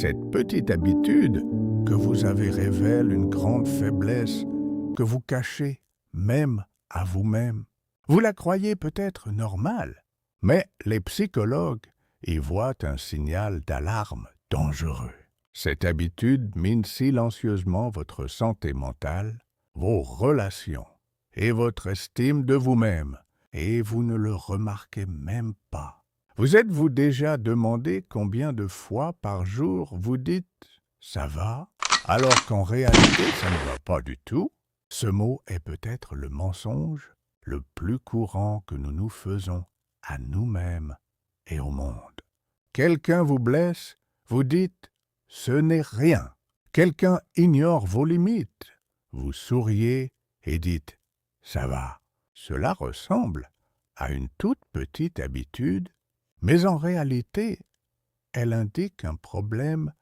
cette petite habitude que vous avez révèle une grande faiblesse que vous cachez même à vous-même. Vous la croyez peut-être normale, mais les psychologues y voient un signal d'alarme dangereux. Cette habitude mine silencieusement votre santé mentale, vos relations et votre estime de vous-même, et vous ne le remarquez même pas. Vous êtes-vous déjà demandé combien de fois par jour vous dites « ça va » alors qu'en réalité ça ne va pas du tout? Ce mot est peut-être le mensonge le plus courant que nous nous faisons à nous-mêmes et au monde. Quelqu'un vous blesse, vous dites « ce n'est rien ». Quelqu'un ignore vos limites, vous souriez et dites « ça va ». Cela ressemble à une toute petite habitude, mais en réalité, elle indique un problème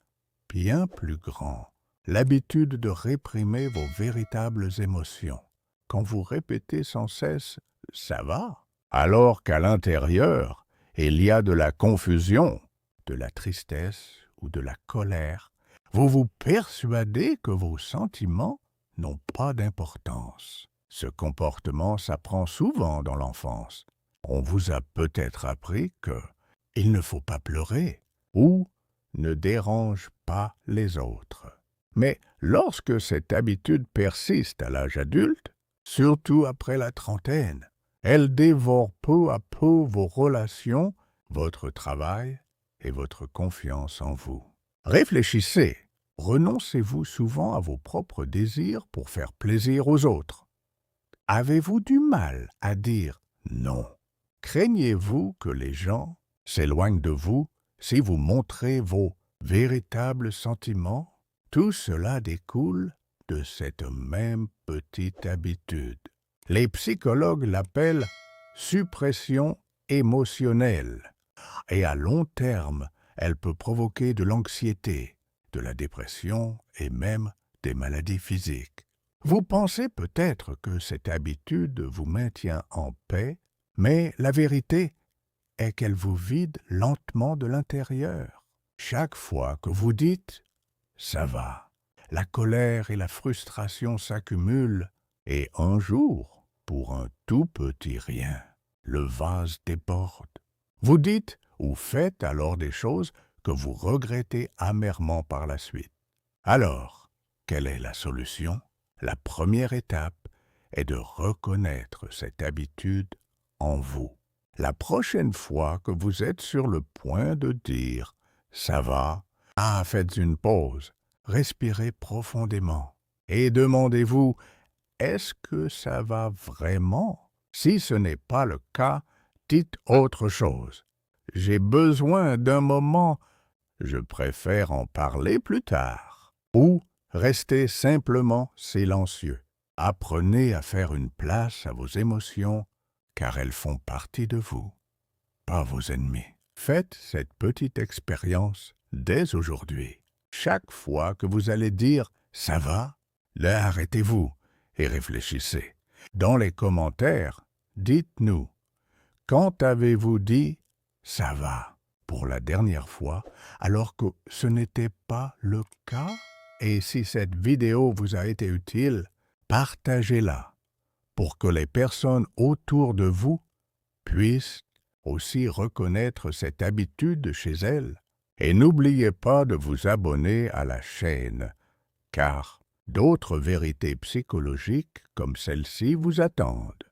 bien plus grand. L'habitude de réprimer vos véritables émotions. Quand vous répétez sans cesse « ça va », alors qu'à l'intérieur, il y a de la confusion, de la tristesse ou de la colère, vous vous persuadez que vos sentiments n'ont pas d'importance. Ce comportement s'apprend souvent dans l'enfance. On vous a peut-être appris que il ne faut pas pleurer ou ne dérange pas les autres. Mais lorsque cette habitude persiste à l'âge adulte, surtout après la trentaine, elle dévore peu à peu vos relations, votre travail et votre confiance en vous. Réfléchissez, renoncez-vous souvent à vos propres désirs pour faire plaisir aux autres? Avez-vous du mal à dire non? Craignez-vous que les gens s'éloignent de vous si vous montrez vos véritables sentiments? Tout cela découle de cette même petite habitude. Les psychologues l'appellent suppression émotionnelle et à long terme, elle peut provoquer de l'anxiété, de la dépression et même des maladies physiques. Vous pensez peut-être que cette habitude vous maintient en paix, mais la vérité est qu'elle vous vide lentement de l'intérieur. Chaque fois que vous dites « ça va », la colère et la frustration s'accumulent et un jour, pour un tout petit rien, le vase déborde. Vous dites ou faites alors des choses que vous regrettez amèrement par la suite. Alors, quelle est la solution? La première étape est de reconnaître cette habitude en vous. La prochaine fois que vous êtes sur le point de dire « ça va », faites une pause, respirez profondément et demandez-vous « est-ce que ça va vraiment ?» Si ce n'est pas le cas, dites autre chose. « J'ai besoin d'un moment, je préfère en parler plus tard. » Ou restez simplement silencieux. Apprenez à faire une place à vos émotions, car elles font partie de vous, pas vos ennemis. Faites cette petite expérience dès aujourd'hui. Chaque fois que vous allez dire « ça va », là arrêtez-vous et réfléchissez. Dans les commentaires, dites-nous « quand avez-vous dit « ça va » pour la dernière fois alors que ce n'était pas le cas ?» Et si cette vidéo vous a été utile, partagez-la pour que les personnes autour de vous puissent aussi reconnaître cette habitude chez elles. Et n'oubliez pas de vous abonner à la chaîne, car d'autres vérités psychologiques comme celle-ci vous attendent.